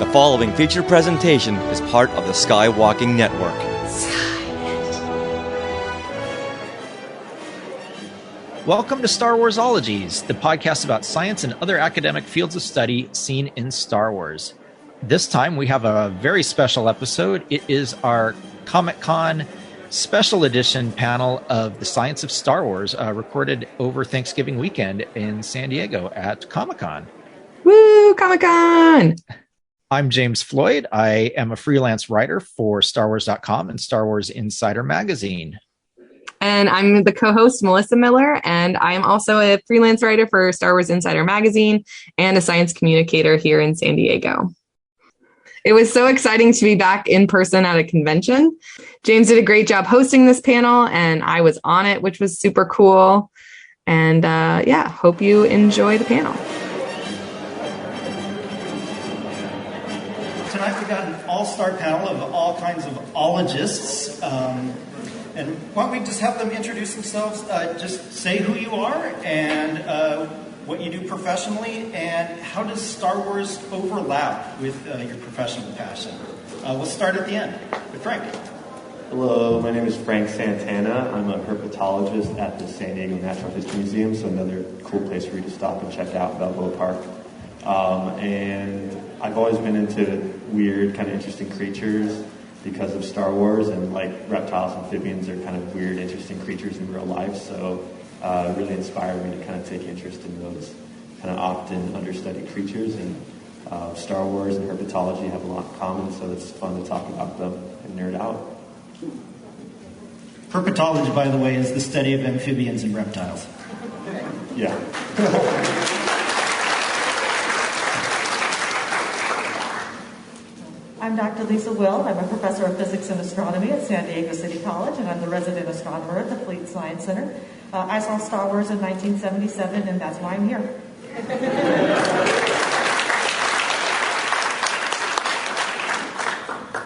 The following featured presentation is part of the Skywalking Network. Welcome to Star Warsologies, the podcast about science and other academic fields of study seen in Star Wars. This time we have a very special episode. It is our Comic-Con special edition panel of the Science of Star Wars, recorded over Thanksgiving weekend in San Diego at Comic-Con. Woo, Comic-Con! I'm James Floyd. I am a freelance writer for StarWars.com and Star Wars Insider magazine. And I'm the co-host, Melissa Miller, and I am also a freelance writer for Star Wars Insider magazine and a science communicator here in San Diego. It was so exciting to be back in person at a convention. James did a great job hosting this panel, and I was on it, which was super cool. And hope you enjoy the panel. Tonight we've got an all-star panel of all kinds of ologists. And why don't we just have them introduce themselves, just say who you are and what you do professionally, and how does Star Wars overlap with your professional passion? We'll start at the end with Frank. Hello, my name is Frank Santana. I'm a herpetologist at the San Diego Natural History Museum, so another cool place for you to stop and check out, Balboa Park. And I've always been into weird, kind of interesting creatures because of Star Wars, and like reptiles and amphibians are kind of weird, interesting creatures in real life, so it really inspired me to kind of take interest in those kind of often understudied creatures, and Star Wars and herpetology have a lot in common, so it's fun to talk about them and nerd out. Herpetology, by the way, is the study of amphibians and reptiles. Yeah. I'm Dr. Lisa Will. I'm a professor of physics and astronomy at San Diego City College, and I'm the resident astronomer at the Fleet Science Center. I saw Star Wars in 1977, and that's why I'm here.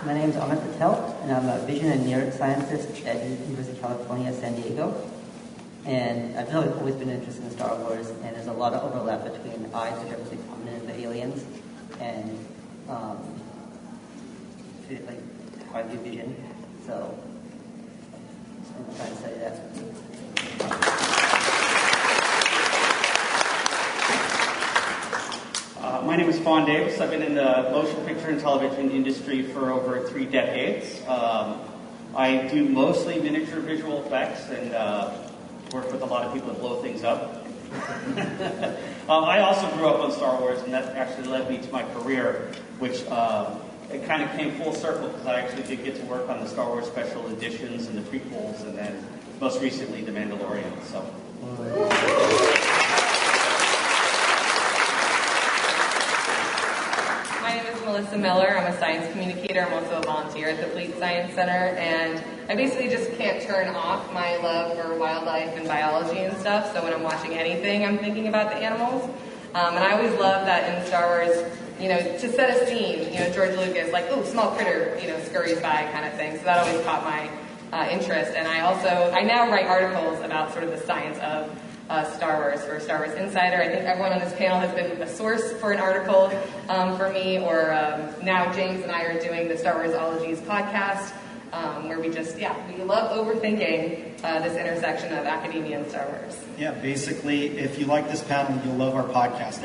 My name is Amit Patel, and I'm a vision and neuroscientist at the University of California, San Diego. And I've always been interested in Star Wars, and there's a lot of overlap between eyes, which are really common in the aliens, and like how I view vision. So I'm trying to study that. My name is Fawn Davis. I've been in the motion picture and television industry for over 3 decades. I do mostly miniature visual effects and work with a lot of people that blow things up. I also grew up on Star Wars, and that actually led me to my career, which it kind of came full circle because I actually did get to work on the Star Wars special editions and the prequels, and then most recently The Mandalorian. So. My name is Melissa Miller. I'm a science communicator. I'm also a volunteer at the Fleet Science Center, and I basically just can't turn off my love for wildlife and biology and stuff, so when I'm watching anything, I'm thinking about the animals. And I always love that in Star Wars, to set a scene, George Lucas, like, ooh, small critter, scurries by kind of thing. So that always caught my interest. And I now write articles about sort of the science of Star Wars for Star Wars Insider. I think everyone on this panel has been a source for an article for me, or now James and I are doing the Star Warsologies podcast, where we love overthinking this intersection of academia and Star Wars. Yeah, basically, if you like this panel, you'll love our podcast.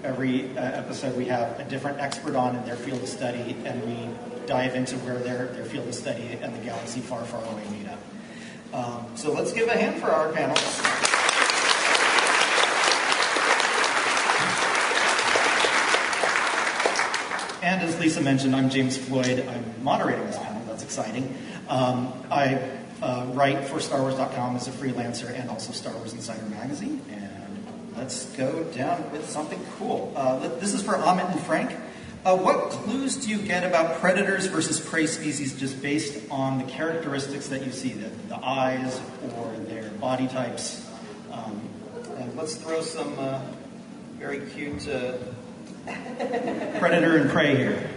Every episode we have a different expert on in their field of study, and we dive into where their field of study and the galaxy far, far away meet up. So let's give a hand for our panelists. And as Lisa mentioned, I'm James Floyd. I'm moderating this panel. That's exciting. I write for StarWars.com as a freelancer and also Star Wars Insider magazine. And let's go down with something cool. This is for Amit and Frank. What clues do you get about predators versus prey species just based on the characteristics that you see, the eyes or their body types? And let's throw some very cute predator and prey here.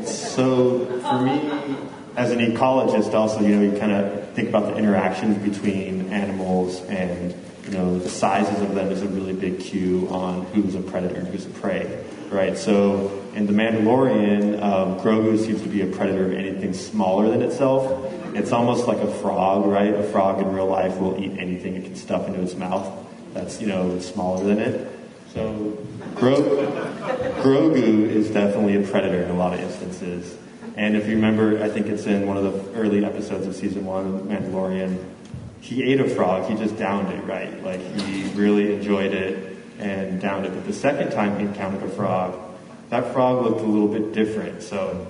So for me, as an ecologist also, you kind of think about the interactions between animals, and, the sizes of them is a really big cue on who's a predator and who's a prey, right? So In The Mandalorian, Grogu seems to be a predator of anything smaller than itself. It's almost like a frog, right? A frog in real life will eat anything it can stuff into its mouth that's, smaller than it. So Grogu is definitely a predator in a lot of instances. And if you remember, I think it's in one of the early episodes of season 1 of Mandalorian, he ate a frog, he just downed it, right? Like, he really enjoyed it and downed it. But the second time he encountered a frog, that frog looked a little bit different. So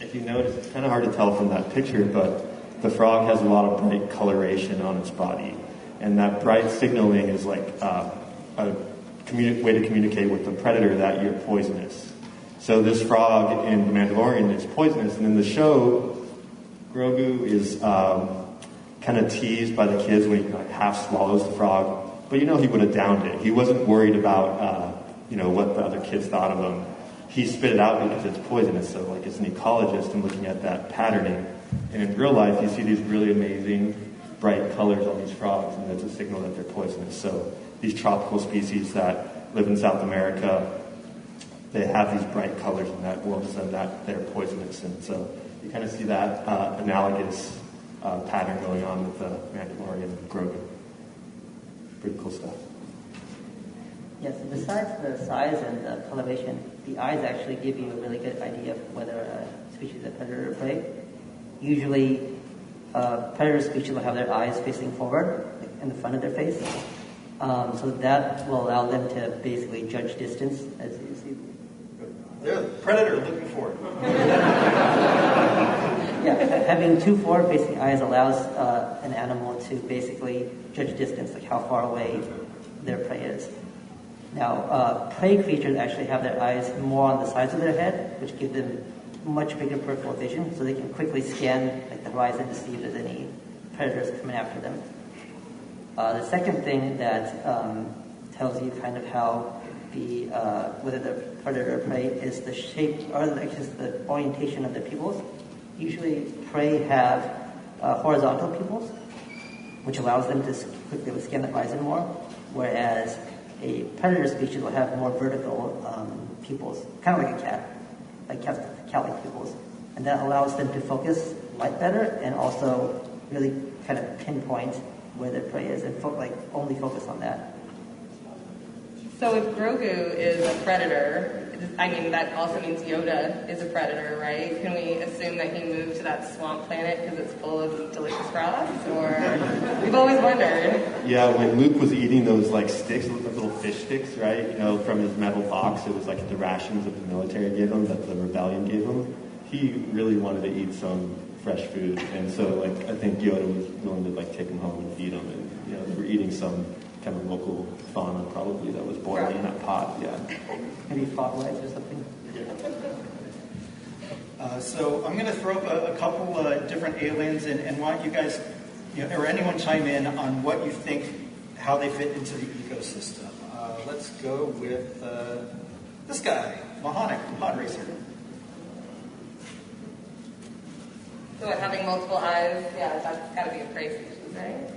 if you notice, it's kind of hard to tell from that picture, but the frog has a lot of bright coloration on its body. And that bright signaling is like a way to communicate with the predator that you're poisonous. So this frog in The Mandalorian is poisonous, and in the show, Grogu is kind of teased by the kids when he half swallows the frog, but he would have downed it. He wasn't worried about what the other kids thought of him. He spit it out because it's poisonous. So like as an ecologist, I'm looking at that patterning, and in real life, you see these really amazing bright colors on these frogs, and that's a signal that they're poisonous. So these tropical species that live in South America, they have these bright colors, and that warns them that they're poisonous. And so you kind of see that analogous pattern going on with the Mandalorian and Grogu. Pretty cool stuff. Yes, besides the size and the coloration, the eyes actually give you a really good idea of whether a species is a predator or prey. Usually, predator species will have their eyes facing forward, like in the front of their face. So that will allow them to basically judge distance, as you see. They're the predator looking forward. Yeah, having two forward-facing eyes allows an animal to basically judge distance, like how far away their prey is. Now, prey creatures actually have their eyes more on the sides of their head, which give them much bigger peripheral vision, so they can quickly scan like the horizon to see if there's any predators coming after them. The second thing that tells you kind of how whether the predator or prey is the shape or just the orientation of the pupils. Usually, prey have horizontal pupils, which allows them to quickly scan the horizon more, whereas a predator species will have more vertical pupils, kind of like a cat, cat-like pupils, and that allows them to focus light better and also really kind of pinpoint where their prey is and only focus on that. So if Grogu is a predator, that also means Yoda is a predator, right? Can we assume that he moved to that swamp planet because it's full of delicious frogs? Or we've always wondered. Yeah, when Luke was eating those sticks, little fish sticks, right? From his metal box, it was like the rations that the military gave him, that the rebellion gave him. He really wanted to eat some fresh food, and so I think Yoda was willing to take him home and feed him, and they were eating some kind of local fauna probably that was boiling in that pot. Yeah. Maybe frog legs or something. So I'm going to throw up a couple different aliens and want you guys, or anyone chime in on what you think, how they fit into the ecosystem. Let's go with this guy, Mahonic, pod racer. So having multiple eyes, that's got to be a prey species, right?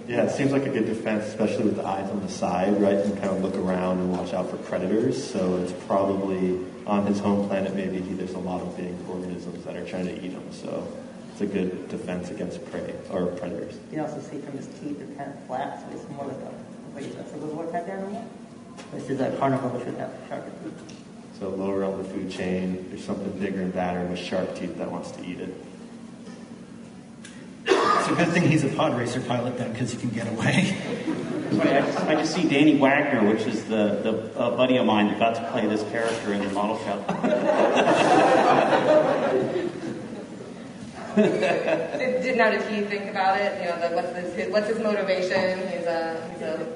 Yeah, it seems like a good defense, especially with the eyes on the side, right? You can kind of look around and watch out for predators. So it's probably on his home planet, maybe there's a lot of big organisms that are trying to eat him. So it's a good defense against prey or predators. You can also see from his teeth, they're kind of flat, so it's more like a herbivore type animal. This is a carnivore, which would have sharp teeth. So lower on the food chain, there's something bigger and badder with sharp teeth that wants to eat it. It's a good thing he's a pod racer pilot then, because he can get away. I just see Danny Wagner, which is the buddy of mine that got to play this character in the model shop. Did he think about it? What's his motivation? He's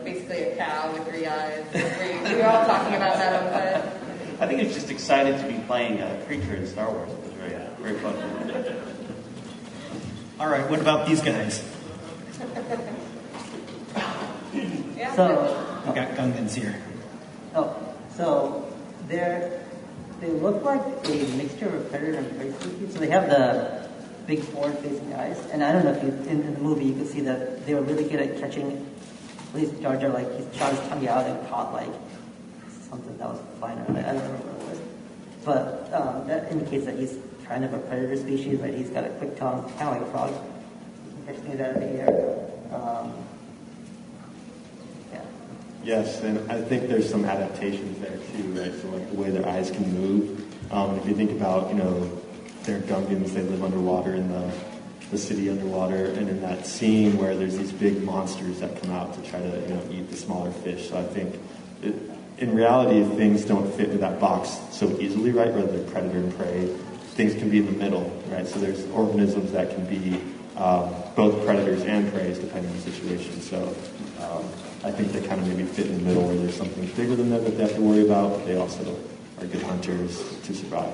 basically a cow with 3 eyes. We were all talking about that on set. I think he's just excited to be playing a creature in Star Wars. It was very fun. All right, what about these guys? We got Gungans here. So they look like a mixture of predator and prey species. So they have the big forward-facing eyes, and I don't know if in the movie you can see that they were really good at catching. At least Jar Jar, he shot his tongue out and caught something that was flying around. I don't remember what it was. but that indicates that he's kind of a predator species, right? He's got a quick tongue, kind of like a frog. He can catch things out of the air. Yeah. Yes, and I think there's some adaptations there too, right? So like the way their eyes can move. If you think about, they're Gungans, they live underwater in the city underwater, and in that scene where there's these big monsters that come out to try to, eat the smaller fish. So I think in reality, things don't fit into that box so easily, right? Whether they're predator and prey, things can be in the middle, right? So there's organisms that can be both predators and prey, depending on the situation. So I think they kind of maybe fit in the middle, where there's something bigger than them that they have to worry about, but they also are good hunters to survive.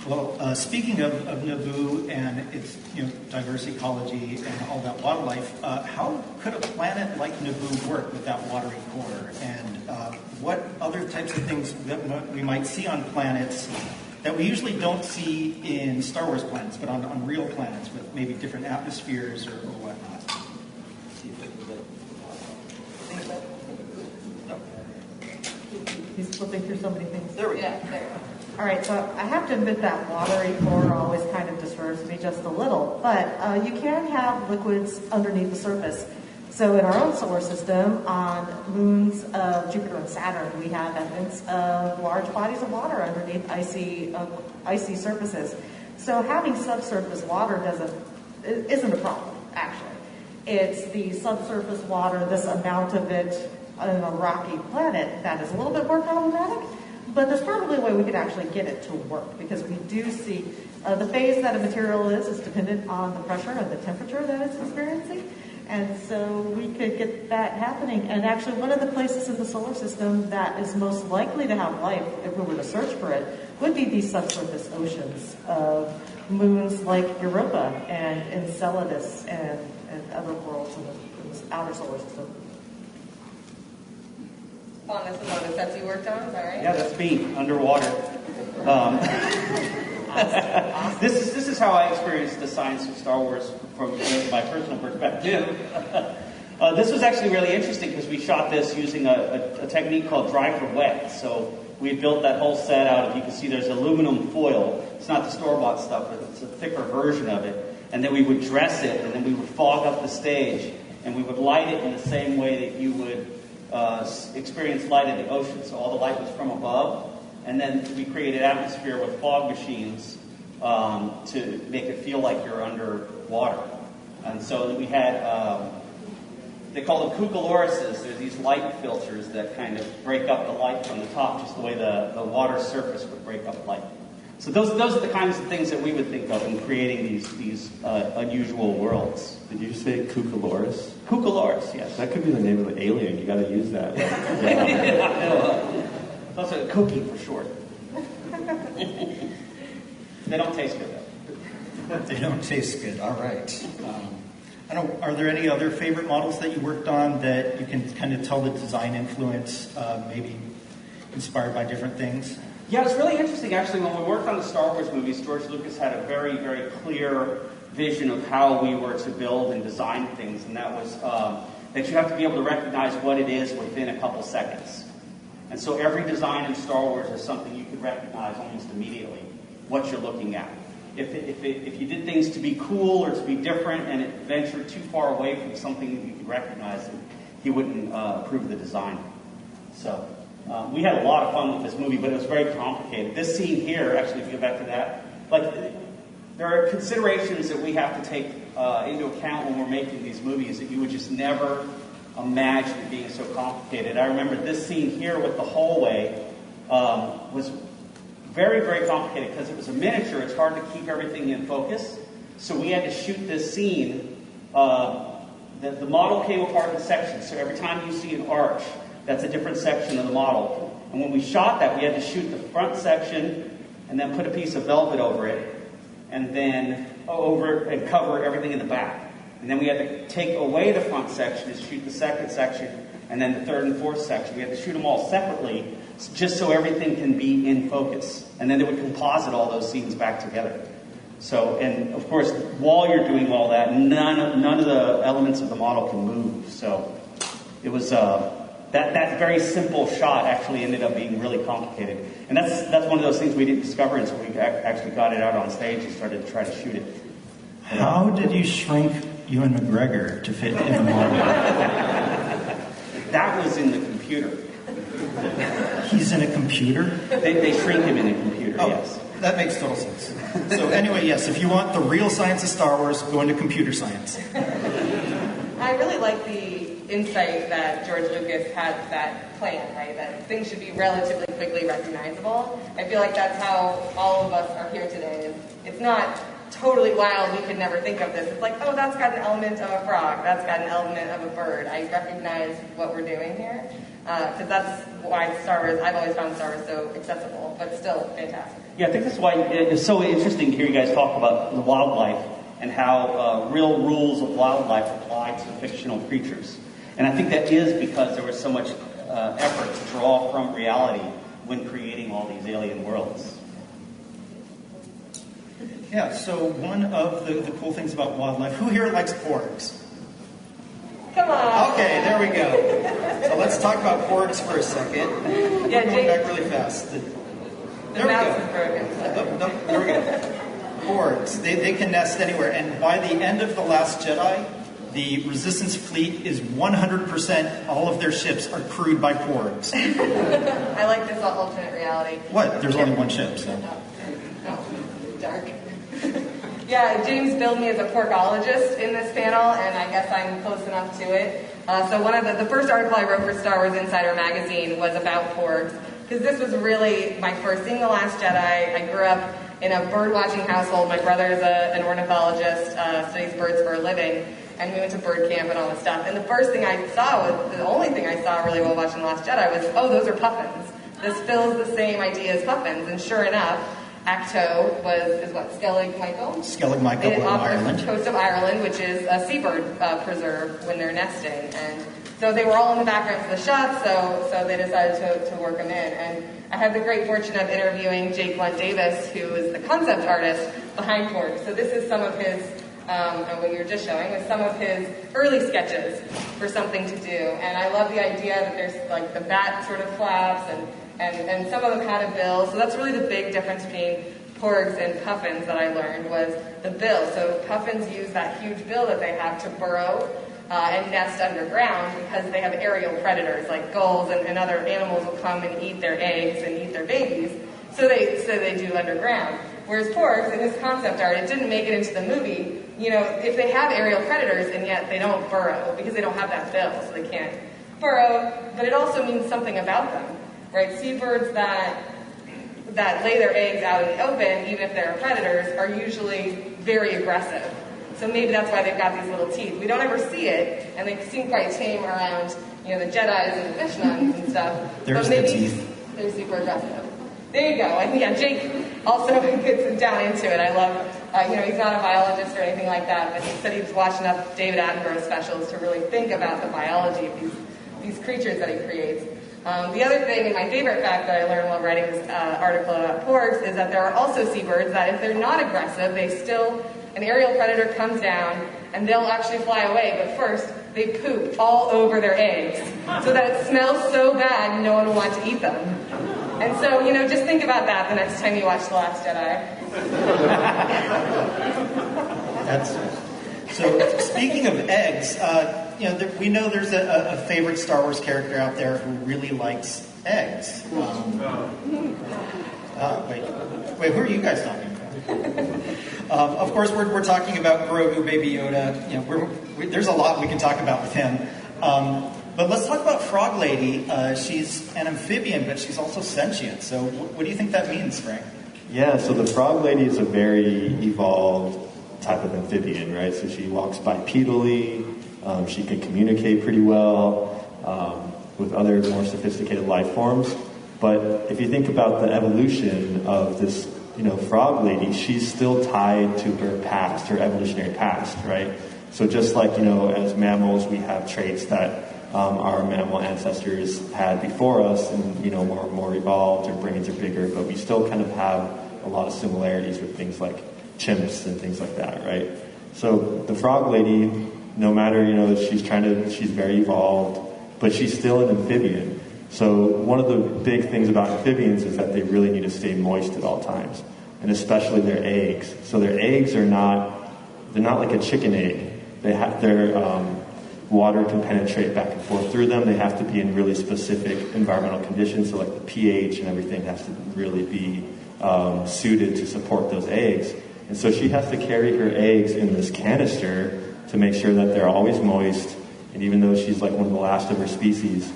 Well, speaking of Naboo and its diverse ecology and all that wildlife, how could a planet like Naboo work with that watery core? And what other types of things that we might see on planets that we usually don't see in Star Wars planets, but on real planets with maybe different atmospheres or whatnot? He's flipping through so many things. There we go. Yeah, there. All right, so I have to admit that watery core always kind of disturbs me just a little, but you can have liquids underneath the surface. So in our own solar system, on moons of Jupiter and Saturn, we have evidence of large bodies of water underneath icy surfaces. So having subsurface water isn't a problem, actually. It's the subsurface water, this amount of it on a rocky planet, that is a little bit more problematic. But there's probably a way we could actually get it to work, because we do see the phase that a material is dependent on the pressure and the temperature that it's experiencing. And so we could get that happening. And actually, one of the places in the solar system that is most likely to have life, if we were to search for it, would be these subsurface oceans of moons like Europa and Enceladus and other worlds in the outer solar system. Juan, this is one of the sets you worked on, is that right? Yeah, that's me, underwater. Awesome. This is how I experienced the science of Star Wars from my personal perspective. This was actually really interesting because we shot this using a technique called dry for wet. So we had built that whole set out. If you can see, there's aluminum foil. It's not the store-bought stuff, but it's a thicker version of it. And then we would dress it, and then we would fog up the stage, and we would light it in the same way that you would experience light in the ocean. So all the light was from above. And then we created atmosphere with fog machines to make it feel like you're underwater. And so we had, they call them cucalorises. They're these light filters that kind of break up the light from the top, just the way the water surface would break up light. So those are the kinds of things that we would think of in creating these unusual worlds. Did you say cucaloris? Cucaloris, yes. That could be the name of the alien. You got to use that. It's also cookie for short. They don't taste good, though. They don't taste good. All right. I don't. Are there any other favorite models that you worked on that you can kind of tell the design influence, maybe inspired by different things? Yeah, it's really interesting, actually. When we worked on the Star Wars movies, George Lucas had a very, very clear vision of how we were to build and design things, and that was that you have to be able to recognize what it is within a couple seconds. And so every design in Star Wars is something you could recognize almost immediately, what you're looking at. If you did things to be cool or to be different and it ventured too far away from something that you could recognize, he wouldn't approve the design. So we had a lot of fun with this movie, but it was very complicated. This scene here, actually, if you go back to that, there are considerations that we have to take into account when we're making these movies that you would just never imagine it being so complicated. I remember this scene here with the hallway was very, very complicated because it was a miniature. It's hard to keep everything in focus. So we had to shoot this scene. The model came apart in sections. So every time you see an arch, that's a different section of the model. And when we shot that, we had to shoot the front section and then put a piece of velvet over it, and then and cover everything in the back. And then we had to take away the front section and shoot the second section, and then the third and fourth section. We had to shoot them all separately, just so everything can be in focus. And then it would composite all those scenes back together. So, and of course, while you're doing all that, none of the elements of the model can move. So it was that very simple shot actually ended up being really complicated. And that's one of those things we didn't discover until we actually got it out on stage and started to try to shoot it. How did you shrink Ewan McGregor to fit in the model? That was in the computer. He's in a computer? They shrink him in a computer, Oh, yes. that makes total sense. So anyway, yes, if you want the real science of Star Wars, go into computer science. I really like the insight that George Lucas had that plan, right? That things should be relatively quickly recognizable. I feel like that's how all of us are here today. It's not totally wild, we could never think of this. It's like, oh, that's got an element of a frog, that's got an element of a bird. I recognize what we're doing here. Because that's why Star Wars, I've always found Star Wars so accessible, but still fantastic. Yeah, I think that's why it's so interesting to hear you guys talk about the wildlife and how real rules of wildlife apply to fictional creatures. And I think that is because there was so much effort to draw from reality when creating all these alien worlds. Yeah, so one of the cool things about wildlife, who here likes porgs? Come on! Okay, there we go. So let's talk about porgs for a second. Yeah, Going back really fast. The There we mouse go. is broken. No, there we go. Porgs, they can nest anywhere. And by the end of The Last Jedi, the Resistance fleet is 100%, all of their ships are crewed by porgs. I like this alternate reality. What? There's only one ship, so. Oh, dark. Yeah, James billed me as a porkologist in this panel, and I guess I'm close enough to it. So one of the first article I wrote for Star Wars Insider magazine was about porgs, because this was really my first seeing The Last Jedi. I grew up in a bird-watching household. My brother is an ornithologist, studies birds for a living, and we went to bird camp and all this stuff. And the first thing I saw, the only thing I saw really while watching The Last Jedi was, oh, those are puffins. This fills the same idea as puffins, and sure enough, Acto is what, Skellig Michael? Skellig Michael in Off Ireland. the coast of Ireland, which is a seabird preserve when they're nesting. And so they were all in the background of the shots, so they decided to work them in. And I had the great fortune of interviewing Jake Blunt Davis, who is the concept artist behind porgs. So this is some of his, what you were just showing, was some of his early sketches for something to do. And I love the idea that there's like the bat sort of flaps, and some of them had a bill. So that's really the big difference between porgs and puffins that I learned was the bill. So puffins use that huge bill that they have to burrow and nest underground because they have aerial predators like gulls and other animals will come and eat their eggs and eat their babies. So they do underground. Whereas porgs, in his concept art, it didn't make it into the movie. You know, if they have aerial predators and yet they don't burrow because they don't have that bill, so they can't burrow. But it also means something about them. Right, seabirds that lay their eggs out in the open, even if they're predators, are usually very aggressive. So maybe that's why they've got these little teeth. We don't ever see it, and they seem quite tame around, you know, the Jedis and the fish nuns and stuff. There's but maybe the teeth. they're super aggressive. There you go. And yeah, Jake also gets down into it. I love, you know, he's not a biologist or anything like that, but he said he was watching enough David Attenborough specials to really think about the biology of these creatures that he creates. The other thing, and my favorite fact that I learned while writing this article about porgs, is that there are also seabirds that if they're not aggressive, an aerial predator comes down and they'll actually fly away, but first they poop all over their eggs so that it smells so bad no one will want to eat them. And so, you know, just think about that the next time you watch The Last Jedi. So speaking of eggs, you know, we know there's a favorite Star Wars character out there who really likes eggs. Wait, who are you guys talking about? Of course, we're talking about Grogu, Baby Yoda. You know, there's a lot we can talk about with him. But let's talk about Frog Lady. She's an amphibian, but she's also sentient. So what do you think that means, Frank? Yeah, so the Frog Lady is a very evolved type of amphibian, right? So she walks bipedally. She can communicate pretty well with other more sophisticated life forms. But if you think about the evolution of this, you know, Frog Lady, she's still tied to her past, her evolutionary past, right? So just like, you know, as mammals, we have traits that our mammal ancestors had before us, and, you know, more evolved, our brains are bigger, but we still kind of have a lot of similarities with things like chimps and things like that, right? So the Frog Lady, no matter, you know, she's very evolved, but she's still an amphibian. So one of the big things about amphibians is that they really need to stay moist at all times, and especially their eggs. So their eggs they're not like a chicken egg. Their water can penetrate back and forth through them. They have to be in really specific environmental conditions, so like the pH and everything has to really be suited to support those eggs. And so she has to carry her eggs in this canister to make sure that they're always moist. And even though she's like one of the last of her species,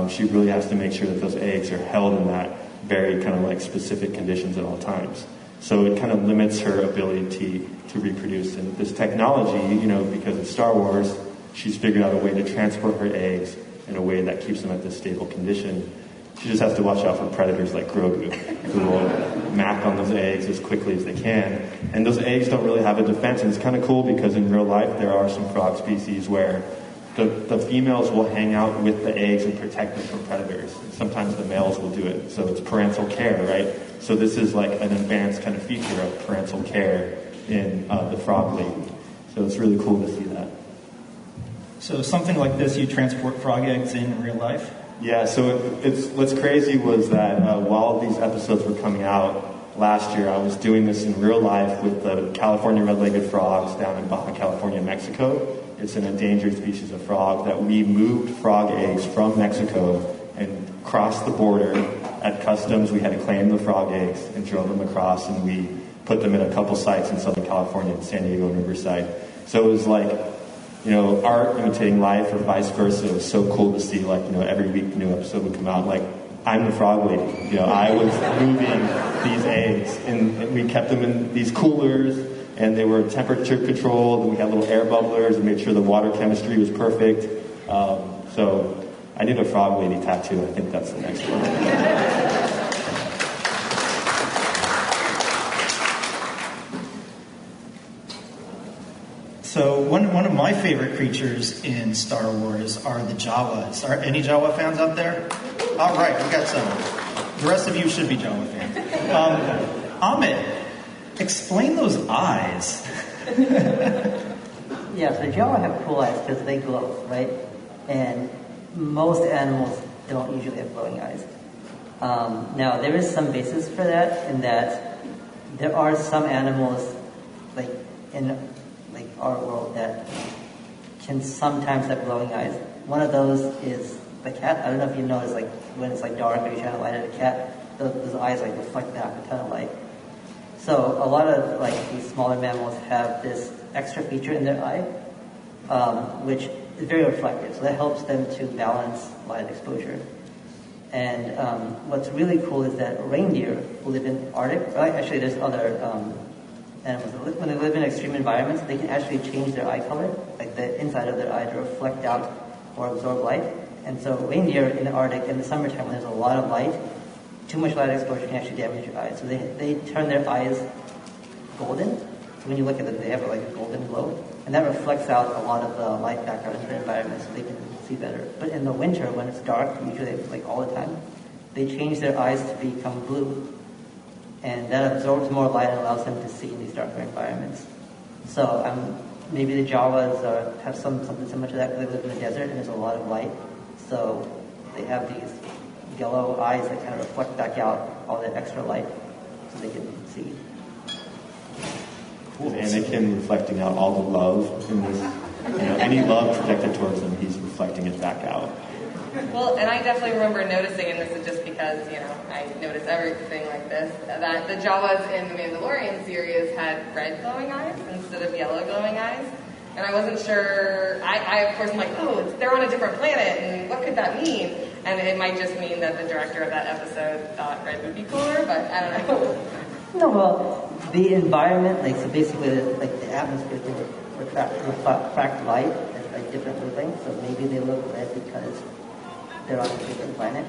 she really has to make sure that those eggs are held in that very kind of like specific conditions at all times. So it kind of limits her ability to reproduce. And this technology, because of Star Wars, she's figured out a way to transport her eggs in a way that keeps them at this stable condition. She just has to watch out for predators like Grogu, who will mac on those eggs as quickly as they can. And those eggs don't really have a defense. And it's kind of cool because in real life there are some frog species where the females will hang out with the eggs and protect them from predators. Sometimes the males will do it. So it's parental care, right? So this is like an advanced kind of feature of parental care in the frog lady. So it's really cool to see that. So something like this, you transport frog eggs in real life? Yeah, so what's crazy was that while these episodes were coming out last year, I was doing this in real life with the California red-legged frogs down in Baja California, Mexico. It's an endangered species of frog that we moved frog eggs from Mexico and crossed the border at customs. We had to claim the frog eggs and drove them across, and we put them in a couple sites in Southern California, in San Diego and Riverside. So it was like, art imitating life or vice versa. It was so cool to see, every week a new episode would come out. Like, I'm the frog lady. I was moving these eggs, and we kept them in these coolers, and they were temperature controlled, and we had little air bubblers and made sure the water chemistry was perfect. So I need a frog lady tattoo. I think that's the next one. So one of my favorite creatures in Star Wars are the Jawas. Are any Jawa fans out there? All right, we got some. The rest of you should be Jawa fans. Amit, explain those eyes. Yeah, so Jawa have cool eyes because they glow, right? And most animals don't usually have glowing eyes. Now, there is some basis for that in that there are some animals, like in our world, that can sometimes have glowing eyes. One of those is the cat. I don't know if you notice, when it's dark or you shine a light at a cat, those eyes reflect back a ton of light. So a lot of these smaller mammals have this extra feature in their eye, which is very reflective. So that helps them to balance light exposure. And what's really cool is that reindeer who live in Arctic, actually there's other animals, when they live in extreme environments, they can actually change their eye color, like the inside of their eye, to reflect out or absorb light. And so reindeer in the Arctic, in the summertime when there's a lot of light, too much light exposure can actually damage your eyes. So they turn their eyes golden. So when you look at them, they have a golden glow. And that reflects out a lot of the light back out into the environment so they can see better. But in the winter, when it's dark, usually all the time, they change their eyes to become blue. And that absorbs more light and allows them to see in these darker environments. So maybe the Jawas have something similar to that because they live in the desert and there's a lot of light. So they have these yellow eyes that kind of reflect back out all that extra light so they can see. Cool. And Anakin reflecting out all the love in this, any love projected towards him, he's reflecting it back out. Well, and I definitely remember noticing, and this is just because, I notice everything like this, that the Jawas in the Mandalorian series had red glowing eyes instead of yellow glowing eyes. And I wasn't sure, I of course am like, they're on a different planet, and what could that mean? And it might just mean that the director of that episode thought red would be cooler, but I don't know. No, well, the environment, so basically, the atmosphere can refract light at different wavelengths, so maybe they look red because they're on a different planet.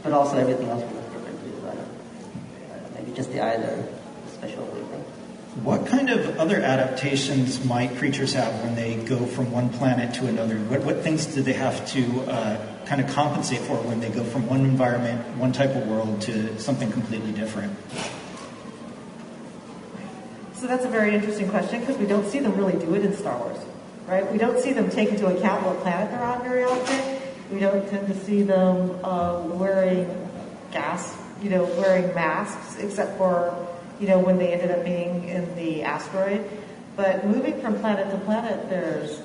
But also everything else will look different too. Maybe just the eye, the special wavelength. What kind of other adaptations might creatures have when they go from one planet to another? What things do they have to kind of compensate for when they go from one environment, one type of world, to something completely different? So that's a very interesting question because we don't see them really do it in Star Wars. right? We don't see them take into account what planet they're on very often. We don't tend to see them wearing wearing masks, except for, when they ended up being in the asteroid. But moving from planet to planet, there's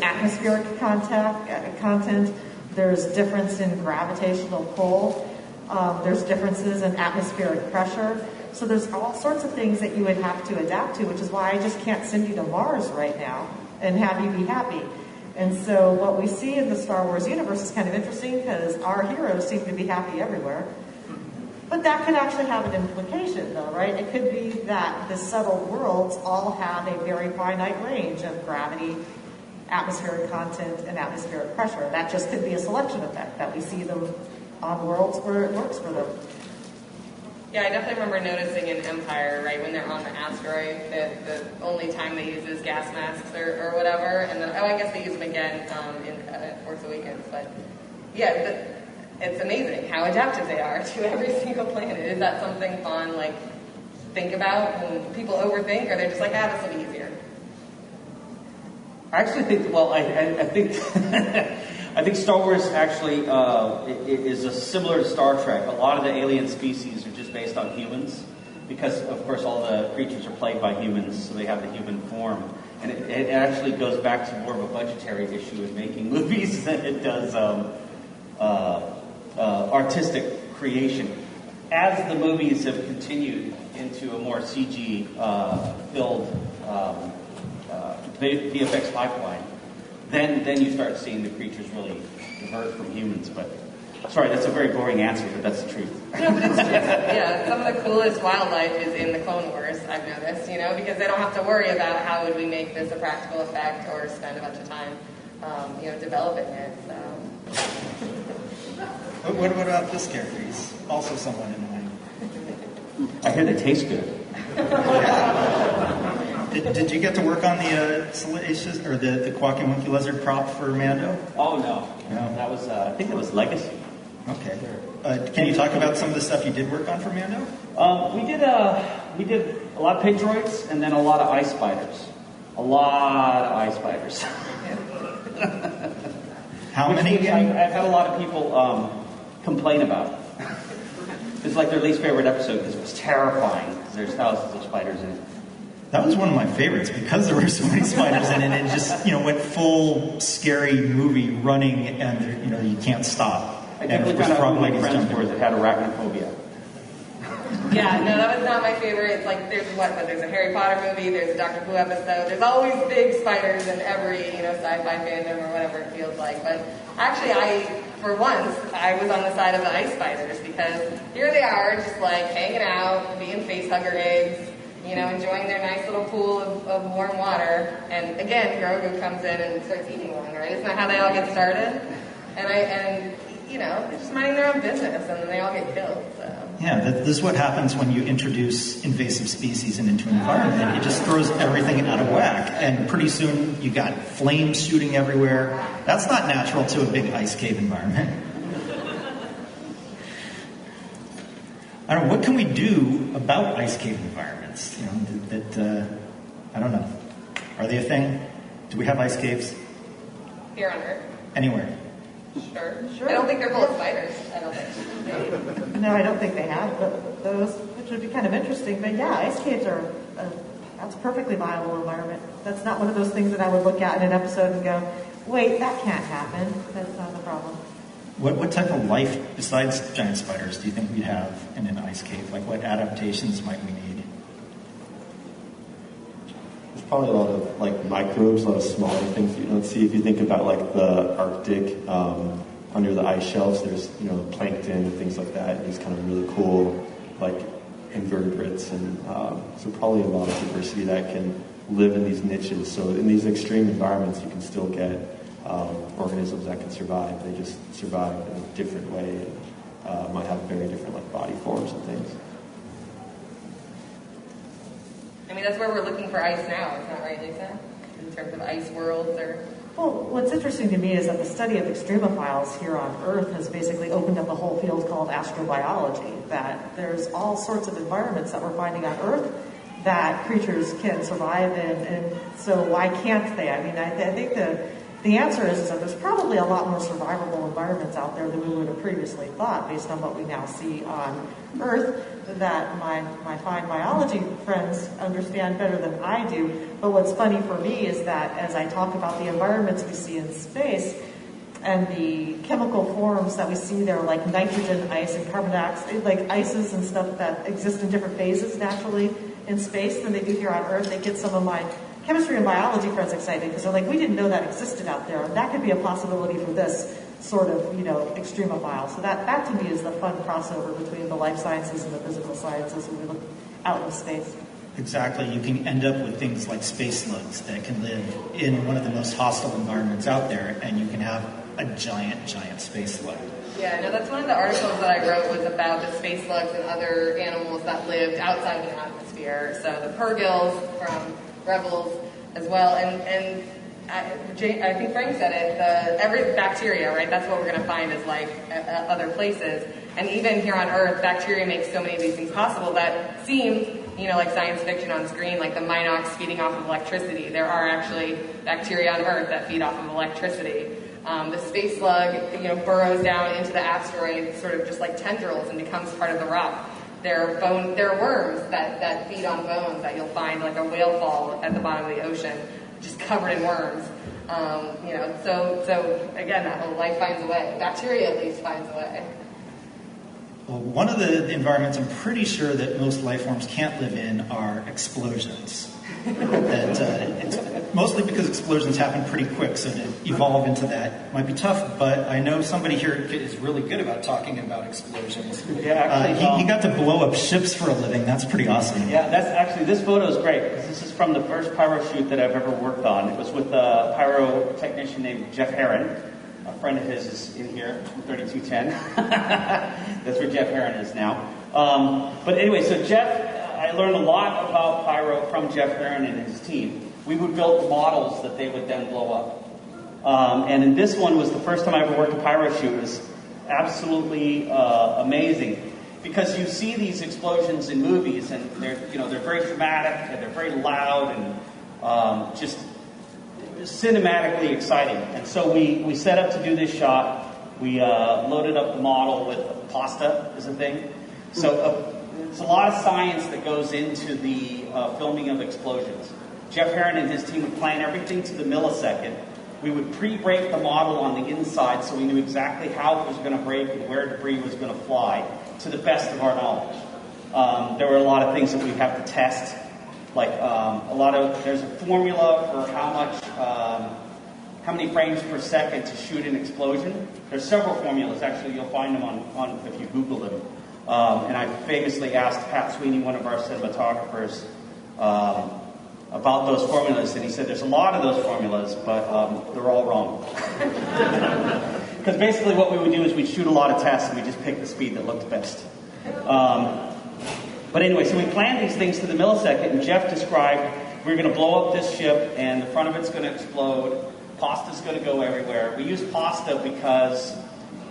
atmospheric content, there's difference in gravitational pull, there's differences in atmospheric pressure. So there's all sorts of things that you would have to adapt to, which is why I just can't send you to Mars right now and have you be happy. And so what we see in the Star Wars universe is kind of interesting because our heroes seem to be happy everywhere. But that could actually have an implication, though, right? It could be that the subtle worlds all have a very finite range of gravity, atmospheric content, and atmospheric pressure. That just could be a selection effect, that we see them on worlds where it works for them. Yeah, I definitely remember noticing in Empire, right, when they're on the asteroid, that the only time they use is gas masks or whatever, and then, I guess they use them again in Force Awakens, but yeah, it's amazing how adaptive they are to every single planet. Is that something fun, think about when people overthink, or they're just like, this will be easier? I actually think, I think I think Star Wars actually is similar to Star Trek. A lot of the alien species are just based on humans because, of course, all the creatures are played by humans, so they have the human form. And it actually goes back to more of a budgetary issue in making movies than it does artistic creation. As the movies have continued into a more CG-filled VFX pipeline, then you start seeing the creatures really divert from humans. But sorry, that's a very boring answer, but that's the truth. No, but it's true. Yeah, some of the coolest wildlife is in the Clone Wars, I've noticed, because they don't have to worry about how would we make this a practical effect or spend a bunch of time, developing it. So. What about this character? He's also somewhat annoying. I hear they taste good. Did you get to work on the salacious or the Quacky Monkey Lizard prop for Mando? Oh no. That was I think that was Legacy. Okay. Can you talk about some of the stuff you did work on for Mando? We did a lot of pig droids and then a lot of ice spiders. A lot of ice spiders. How many again? I've had a lot of people complain about. It's like their least favorite episode because it was terrifying. There's thousands of spiders in it. That was one of my favorites because there were so many spiders in it. And it just, went full scary movie running, and you can't stop. I definitely found out who my friends were that had arachnophobia. Yeah, no, that was not my favorite. It's like there's a Harry Potter movie, there's a Doctor Who episode. There's always big spiders in every sci-fi fandom or whatever it feels like. But actually, for once, I was on the side of the ice spiders because here they are, just hanging out, being facehugger eggs. Enjoying their nice little pool of warm water. And again, Grogu comes in and starts eating one, right? Isn't that how they all get started? And they're just minding their own business, and then they all get killed. So. Yeah, this is what happens when you introduce invasive species into an environment. It just throws everything out of whack, and pretty soon you got flames shooting everywhere. That's not natural to a big ice cave environment. I don't know, what can we do about ice cave environments? I don't know. Are they a thing? Do we have ice caves? Here on Earth? Anywhere? Sure. I don't think they're full of spiders. I don't think. No, I don't think they have those, which would be kind of interesting. But yeah, ice caves are that's a perfectly viable environment. That's not one of those things that I would look at in an episode and go, wait, that can't happen. That's not the problem. What type of life besides giant spiders do you think we'd have in an ice cave? What adaptations might we need? There's probably a lot of microbes, a lot of smaller things that you don't see. If you think about the Arctic, under the ice shelves, there's plankton and things like that. These kind of really cool invertebrates, and so probably a lot of diversity that can live in these niches. So in these extreme environments, you can still get organisms that can survive. They just survive in a different way and might have very different body forms and things. I mean, that's where we're looking for ice now, isn't that right, Lisa? In terms of ice worlds or... Well, what's interesting to me is that the study of extremophiles here on Earth has basically opened up a whole field called astrobiology, that there's all sorts of environments that we're finding on Earth that creatures can survive in, and so why can't they? I mean, I think the answer is that there's probably a lot more survivable environments out there than we would have previously thought, based on what we now see on Earth, that my fine biology friends understand better than I do. But what's funny for me is that as I talk about the environments we see in space, and the chemical forms that we see there, like nitrogen ice and carbon dioxide, like ices and stuff that exist in different phases naturally in space than they do here on Earth, they get some of my chemistry and biology friends excited because they're like, we didn't know that existed out there. And that could be a possibility for this sort of, extremophile. So that to me is the fun crossover between the life sciences and the physical sciences when we look out in space. Exactly. You can end up with things like space slugs that can live in one of the most hostile environments out there, and you can have a giant space slug. Yeah, no, that's one of the articles that I wrote was about the space slugs and other animals that lived outside of the atmosphere. So the purgills from Rebels as well, and I think Frank said it, every bacteria, right, that's what we're going to find is life at other places. And even here on Earth, bacteria makes so many of these things possible that seem, like science fiction on screen, like the Minox feeding off of electricity. There are actually bacteria on Earth that feed off of electricity. The space slug, burrows down into the asteroid, sort of just like tendrils, and becomes part of the rock. There are worms that feed on bones that you'll find, like a whale fall at the bottom of the ocean, just covered in worms. So again, that whole life finds a way. Bacteria at least finds a way. Well, one of the environments I'm pretty sure that most life forms can't live in are explosions. It's mostly because explosions happen pretty quick, so to evolve into that might be tough, but I know somebody here is really good about talking about explosions. Yeah, actually, he got to blow up ships for a living. That's pretty awesome. Yeah, this photo is great, because this is from the first pyro shoot that I've ever worked on. It was with a pyro technician named Jeff Herron. A friend of his is in here, 3210. That's where Jeff Herron is now. But anyway, so I learned a lot about pyro from Jeff Herron and his team. We would build models that they would then blow up. And in this one was the first time I ever worked a pyro shoot. It was absolutely amazing, because you see these explosions in movies, and they're very dramatic and they're very loud and just cinematically exciting. And so we set up to do this shot. We loaded up the model with pasta is a thing. So there's a lot of science that goes into the filming of explosions. Jeff Herron and his team would plan everything to the millisecond. We would pre-break the model on the inside so we knew exactly how it was going to break and where debris was going to fly, to the best of our knowledge. There were a lot of things that we'd have to test. Like there's a formula for how many frames per second to shoot an explosion. There's several formulas. Actually, you'll find them on if you Google them. And I famously asked Pat Sweeney, one of our cinematographers, about those formulas, and he said there's a lot of those formulas, but they're all wrong. Because basically what we would do is we'd shoot a lot of tests and we'd just pick the speed that looked best. But anyway, so we planned these things to the millisecond, and Jeff described we're going to blow up this ship, and the front of it's going to explode. Pasta's going to go everywhere. We used pasta because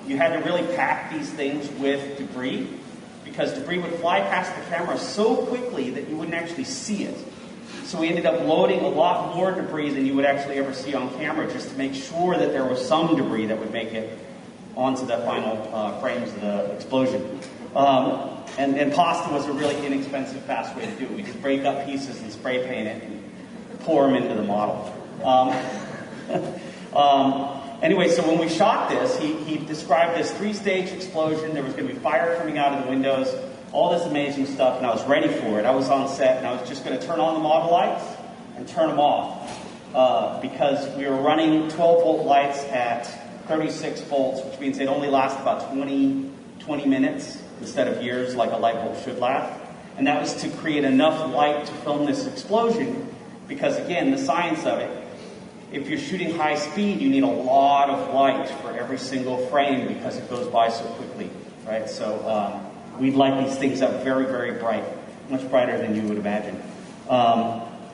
you had to really pack these things with debris, because debris would fly past the camera so quickly that you wouldn't actually see it. So we ended up loading a lot more debris than you would actually ever see on camera, just to make sure that there was some debris that would make it onto the final frames of the explosion. And pasta was a really inexpensive, fast way to do it. We just break up pieces and spray paint it and pour them into the model. Anyway, so when we shot this, he described this 3-stage explosion. There was going to be fire coming out of the windows, all this amazing stuff, and I was ready for it. I was on set, and I was just going to turn on the model lights and turn them off, because we were running 12-volt lights at 36 volts, which means they'd only last about 20 minutes instead of years like a light bulb should last. And that was to create enough light to film this explosion, because again, the science of it, if you're shooting high speed, you need a lot of light for every single frame because it goes by so quickly, right? So we'd light these things up very, very bright, much brighter than you would imagine.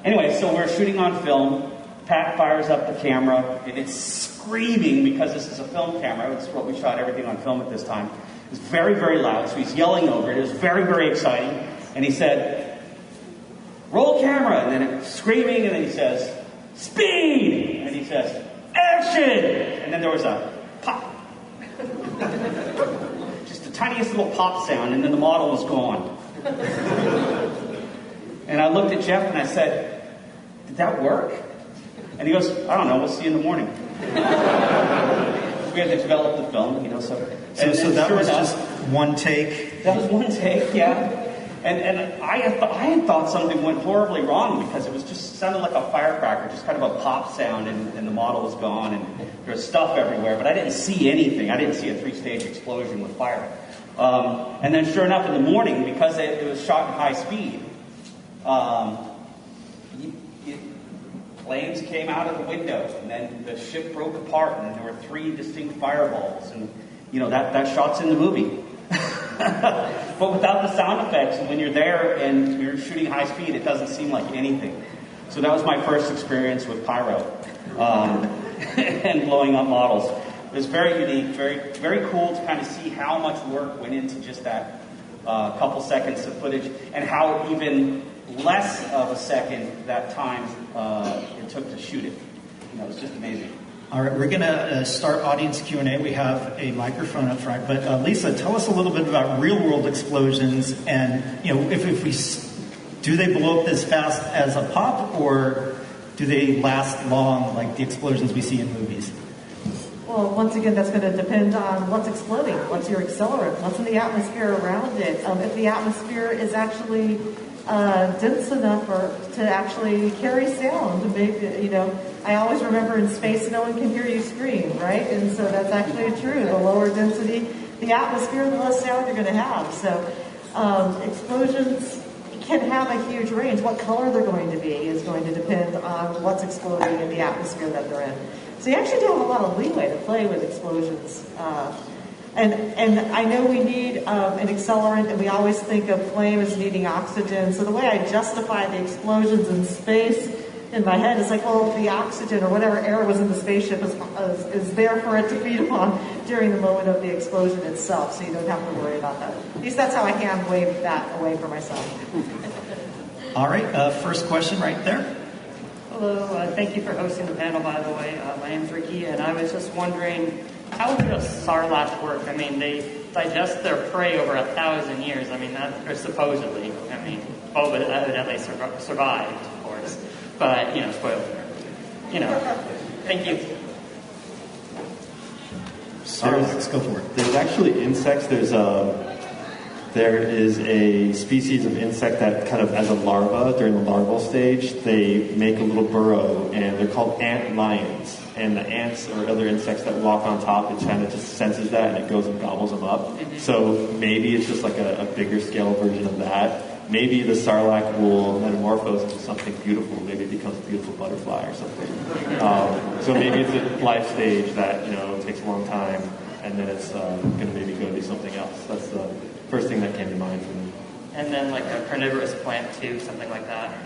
Anyway, so we're shooting on film. Pat fires up the camera, and it's screaming because this is a film camera. It's what we shot everything on film at this time. It's very, very loud, so he's yelling over it. It was very, very exciting. And he said, roll camera, and then it's screaming, and then he says, speed, and he says, action, and then there was a pop. Just the tiniest little pop sound, and then the model was gone. And I looked at Jeff and I said, did that work? And he goes, I don't know, we'll see you in the morning. We had to develop the film, so that was just one take? That was one take, yeah. And I had thought something went horribly wrong because it was just sounded like a firecracker, just kind of a pop sound, and the model was gone, and there was stuff everywhere, but I didn't see anything. I didn't see a 3-stage explosion with fire. And then sure enough, in the morning, because it was shot in high speed, flames came out of the window, and then the ship broke apart, and there were 3 distinct fireballs, and that shot's in the movie. But without the sound effects, when you're there and you're shooting high speed, it doesn't seem like anything. So that was my first experience with pyro and blowing up models. It was very unique, very, very cool to kind of see how much work went into just that couple seconds of footage, and how even less of a second that time it took to shoot it. It was just amazing. All right, we're going to start audience Q&A. We have a microphone up front. But Lisa, tell us a little bit about real-world explosions, and do they blow up as fast as a pop, or do they last long like the explosions we see in movies? Well, once again, that's going to depend on what's exploding, what's your accelerant, what's in the atmosphere around it. If the atmosphere is actually dense enough to actually carry sound, maybe, I always remember in space, no one can hear you scream, right? And so that's actually true. The lower density the atmosphere, the less sound you're going to have. So explosions can have a huge range. What color they're going to be is going to depend on what's exploding in the atmosphere that they're in. So you actually do have a lot of leeway to play with explosions. And I know we need an accelerant, and we always think of flame as needing oxygen. So the way I justify the explosions in space in my head is like, well, the oxygen or whatever air was in the spaceship is there for it to feed upon during the moment of the explosion itself. So you don't have to worry about that. At least that's how I hand wave that away for myself. All right, first question right there. Hello, thank you for hosting the panel, by the way. My name's Ricky, and I was just wondering, how does sarlacc work? I mean, they digest their prey over 1,000 years. I mean, or supposedly. I mean, Boba evidently survived, of course. But, spoiler. Thank you. Let's go for it. There's actually insects. There is a species of insect that kind of, as a larva, during the larval stage, they make a little burrow, and they're called ant lions. And the ants or other insects that walk on top, it kind of just senses that, and it goes and gobbles them up. Mm-hmm. So maybe it's just like a bigger scale version of that. Maybe the sarlacc will metamorphose into something beautiful. Maybe it becomes a beautiful butterfly or something. So maybe it's a life stage that takes a long time, and then it's going to maybe go do something else. That's the first thing that came to mind for me. And then like a carnivorous plant too, something like that.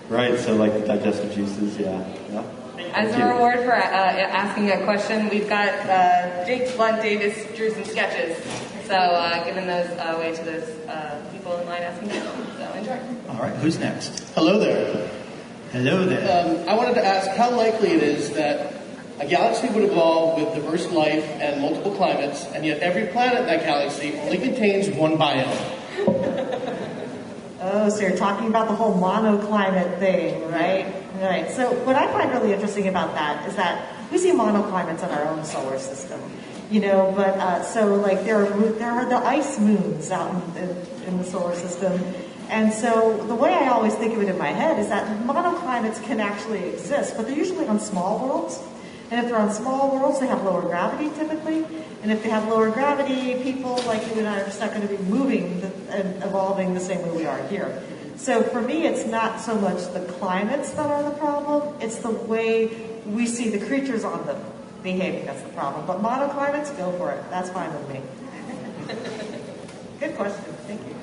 Right. So like the digestive juices, yeah. As a reward for asking a question, we've got Jake Blunt Davis drew some sketches. So giving those away to those people in line asking questions. So enjoy. All right, who's next? Hello there. Hello there. I wanted to ask how likely it is that a galaxy would evolve with diverse life and multiple climates, and yet every planet in that galaxy only contains one biome. Oh, so you're talking about the whole monoclimate thing, right? Right. So what I find really interesting about that is that we see monoclimates in our own solar system, but so like there are the ice moons out in the solar system. And so the way I always think of it in my head is that monoclimates can actually exist, but they're usually on small worlds. And if they're on small worlds, they have lower gravity typically. And if they have lower gravity, people like you and I are just not going to be moving and evolving the same way we are here. So for me, it's not so much the climates that are the problem, it's the way we see the creatures on them behaving that's the problem. But monoclimates, go for it. That's fine with me. Good question. Thank you.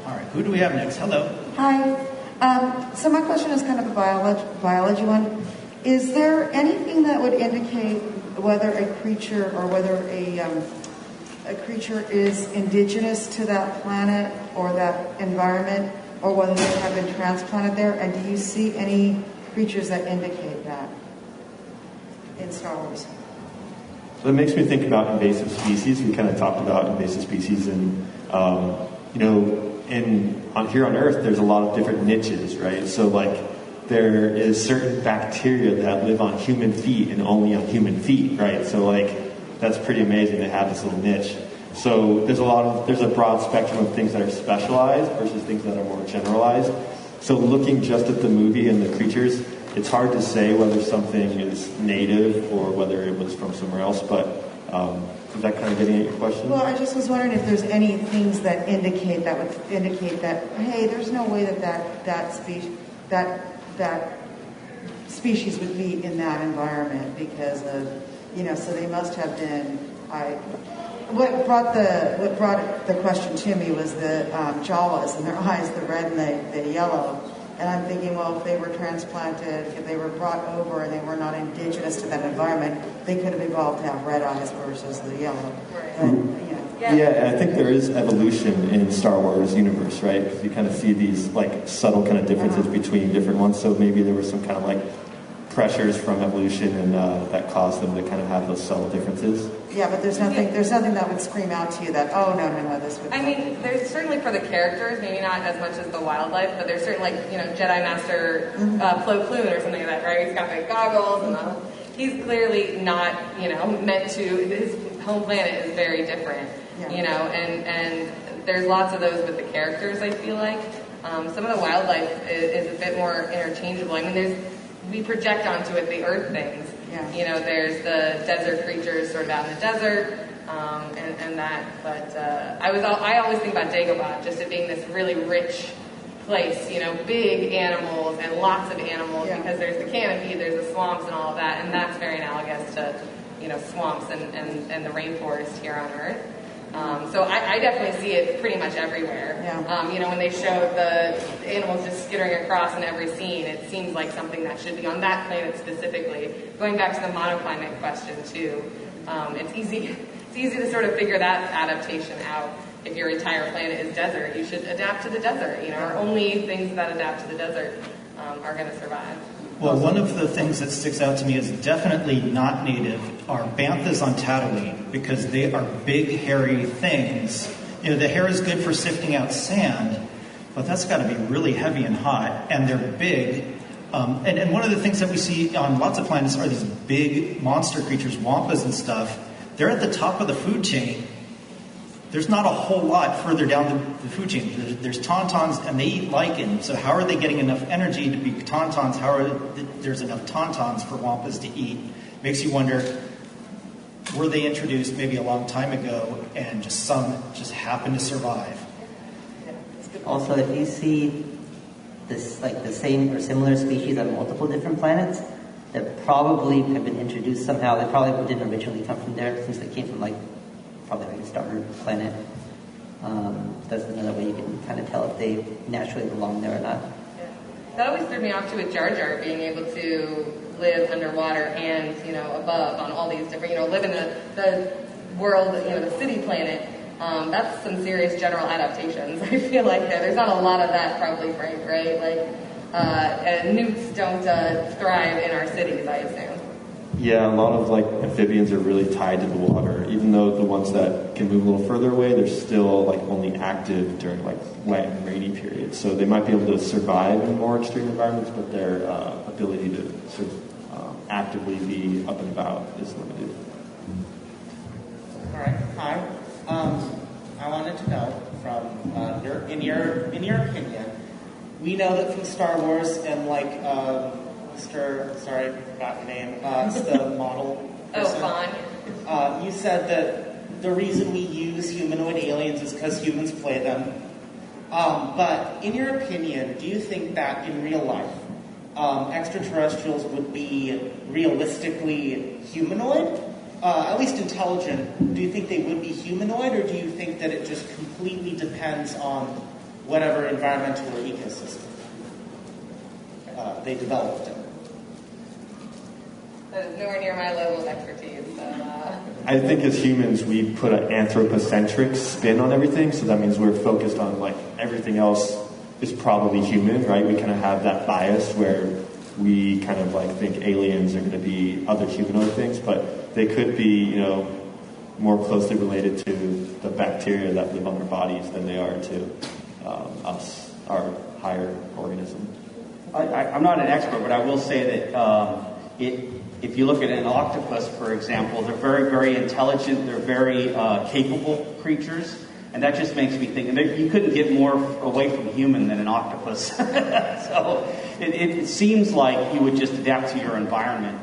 All right, who do we have next? Hello. Hi. So my question is kind of a biology one. Is there anything that would indicate whether a creature or whether a creature is indigenous to that planet or that environment or whether they have been transplanted there? And do you see any creatures that indicate that in Star Wars? So it makes me think about invasive species. We kind of talked about invasive species, and here on Earth, there's a lot of different niches, right? So like there is certain bacteria that live on human feet and only on human feet, right? So like that's pretty amazing to have this little niche. So there's a broad spectrum of things that are specialized versus things that are more generalized. So looking just at the movie and the creatures, it's hard to say whether something is native or whether it was from somewhere else, but is that kind of getting at your question? Well, I just was wondering if there's any things that would indicate that, hey, there's no way that species would be in that environment because of, so they must have been, what brought the question to me was the Jawas and their eyes, the red and the yellow. And I'm thinking, well, if they were transplanted, if they were brought over and they were not indigenous to that environment, they could have evolved to have red eyes versus the yellow. Yeah, I think there is evolution in Star Wars universe, right? Because you kind of see these like subtle kind of differences between different ones. So maybe there was some kind of like pressures from evolution and that caused them to kind of have those subtle differences. Yeah, but there's nothing that would scream out to you that, oh, no, this would... I mean, there's certainly for the characters, maybe not as much as the wildlife, but there's certainly, Jedi Master Plo Koon or something like that, right? He's got big goggles and he's clearly not, meant to... His home planet is very different, and there's lots of those with the characters, I feel like. Some of the wildlife is a bit more interchangeable. I mean, we project onto it the earth things. Yeah. There's the desert creatures sort of out in the desert, and that. But I always think about Dagobah just it being this really rich place. Big animals and lots of animals because there's the canopy, there's the swamps and all of that, and that's very analogous to swamps and the rainforest here on Earth. So I definitely see it pretty much everywhere. Yeah. When they show the animals just skittering across in every scene, it seems like something that should be on that planet specifically. Going back to the monoclimate question too, it's easy to sort of figure that adaptation out. If your entire planet is desert, you should adapt to the desert. Only things that adapt to the desert are going to survive. Well, one of the things that sticks out to me is definitely not native are banthas on Tatooine because they are big, hairy things. The hair is good for sifting out sand, but that's got to be really heavy and hot, and they're big. And one of the things that we see on lots of planets are these big monster creatures, wampas and stuff. They're at the top of the food chain. There's not a whole lot further down the food chain. There's tauntauns, and they eat lichen. So how are they getting enough energy to be tauntauns? There's enough tauntauns for wampas to eat? Makes you wonder, were they introduced maybe a long time ago, and some happened to survive? Also, if you see this, like the same or similar species on multiple different planets, that probably have been introduced somehow. They probably didn't originally come from there, since they came from probably like a starter planet. That's another way you can kind of tell if they naturally belong there or not. Yeah. That always threw me off too with Jar Jar being able to live underwater and above on all these different live in the world, the city planet. That's some serious general adaptations. I feel like there's not a lot of that probably, Frank, right? Newts don't thrive in our cities, I assume. Yeah, a lot of amphibians are really tied to the water. Even though the ones that can move a little further away, they're still only active during wet and rainy periods. So they might be able to survive in more extreme environments, but their ability to sort of actively be up and about is limited. All right. Hi. I wanted to know from in your opinion, we know that from Star Wars and sorry, I forgot your name. It's the model person. Vaughn. You said that the reason we use humanoid aliens is because humans play them. But in your opinion, do you think that in real life, extraterrestrials would be realistically humanoid? At least intelligent. Do you think they would be humanoid, or do you think that it just completely depends on whatever environmental or ecosystem they developed in? That is nowhere near my level of expertise. I think as humans, we put an anthropocentric spin on everything, so that means we're focused on everything else is probably human, right? We kind of have that bias where we kind of like think aliens are going to be other humanoid things, but they could be, more closely related to the bacteria that live on our bodies than they are to us, our higher organism. I'm not an expert, but I will say that if you look at an octopus, for example, they're very, very intelligent. They're very capable creatures. And that just makes me think, and you couldn't get more away from human than an octopus. So it seems like you would just adapt to your environment.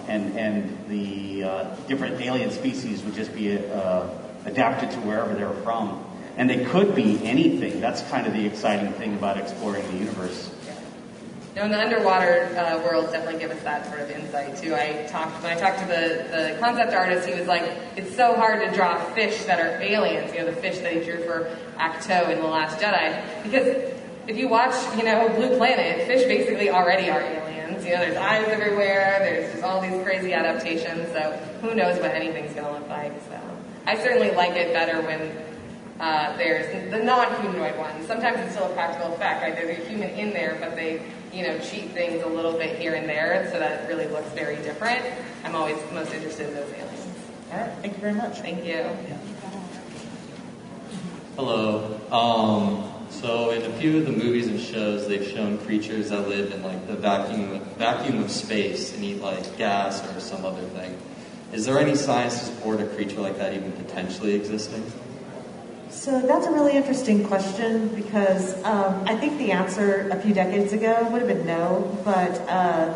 And the different alien species would just be adapted to wherever they're from. And they could be anything. That's kind of the exciting thing about exploring the universe. In the underwater world, definitely give us that sort of insight too. When I talked to the concept artist, he was like, "It's so hard to draw fish that are aliens." The fish that he drew for Acto in The Last Jedi, because if you watch, Blue Planet, fish basically already are aliens. There's eyes everywhere. There's just all these crazy adaptations. So who knows what anything's going to look like? So I certainly like it better when there's the non-humanoid ones. Sometimes it's still a practical effect, right? There's a human in there, but they cheat things a little bit here and there so that it really looks very different. I'm always most interested in those aliens. All right, thank you very much. Thank you. Hello. So in a few of the movies and shows, they've shown creatures that live in like the vacuum of space and eat like gas or some other thing. Is there any science to support a creature like that even potentially existing? So that's a really interesting question because I think the answer a few decades ago would have been no, but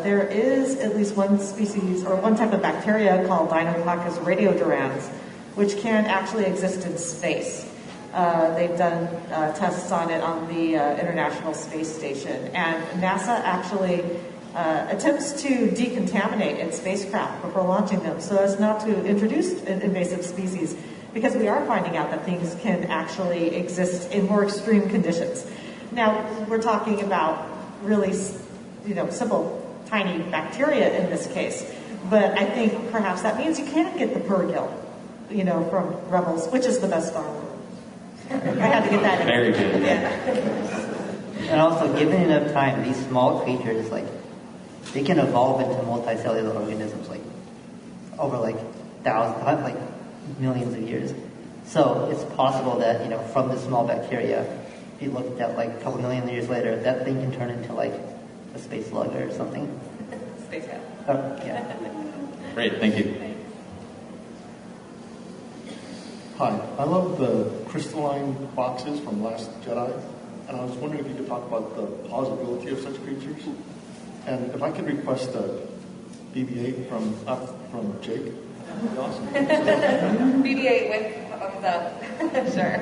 there is at least one species or one type of bacteria called Deinococcus radiodurans, which can actually exist in space. They've done tests on it on the International Space Station, and NASA actually attempts to decontaminate its spacecraft before launching them so as not to introduce invasive species, because we are finding out that things can actually exist in more extreme conditions. Now, we're talking about really, simple, tiny bacteria in this case, but I think perhaps that means you can't get the purrgil, from Rebels, which is the best Star Wars. I had to get that in. Very good. Yeah. And also, given enough time, these small creatures, they can evolve into multicellular organisms, over thousands, millions of years. So it's possible that, from this small bacteria, if you looked at a couple million years later, that thing can turn into a space slug or something. Space cat. Oh, yeah. Great, thank you. Hi, I love the crystalline boxes from Last Jedi, and I was wondering if you could talk about the plausibility of such creatures. And if I could request a BB-8 from Jake. That'd be awesome. BB-8 with thumbs up. Sure.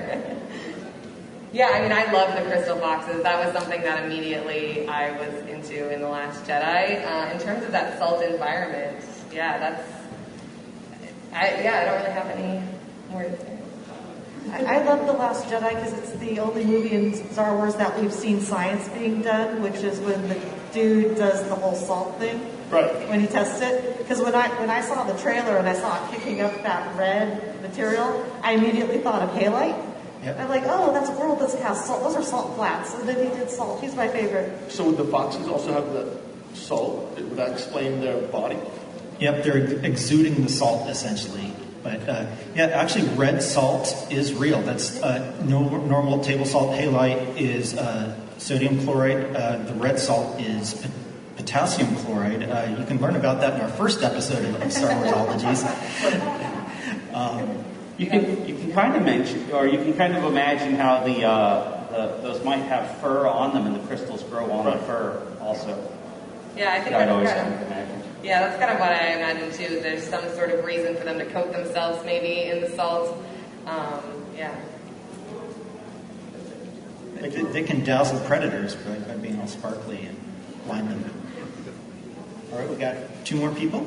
Yeah, I love the crystal boxes. That was something that immediately I was into in The Last Jedi. In terms of that salt environment, I don't really have any more to say. I love The Last Jedi because it's the only movie in Star Wars that we've seen science being done, which is when the dude does the whole salt thing. Right. When he tests it. Because when I saw the trailer and I saw it kicking up that red material, I immediately thought of halite. Yep. I'm like, oh, that's a world that has salt. Those are salt flats. And then he did salt. He's my favorite. So would the foxes also have the salt? Would that explain their body? Yep, they're exuding the salt essentially. But actually, red salt is real. That's normal table salt. Halite is sodium chloride. The red salt is potassium chloride. You can learn about that in our first episode of Star Warsologies. You can kind of mention, or you can kind of imagine how those might have fur on them, and the crystals grow on the fur also. Yeah, I think I'd always kind of imagine. Yeah, that's kind of what I imagine too. There's some sort of reason for them to coat themselves maybe in the salt. Yeah. They can dazzle predators by being all sparkly and blind them. All right, we got 2 more people.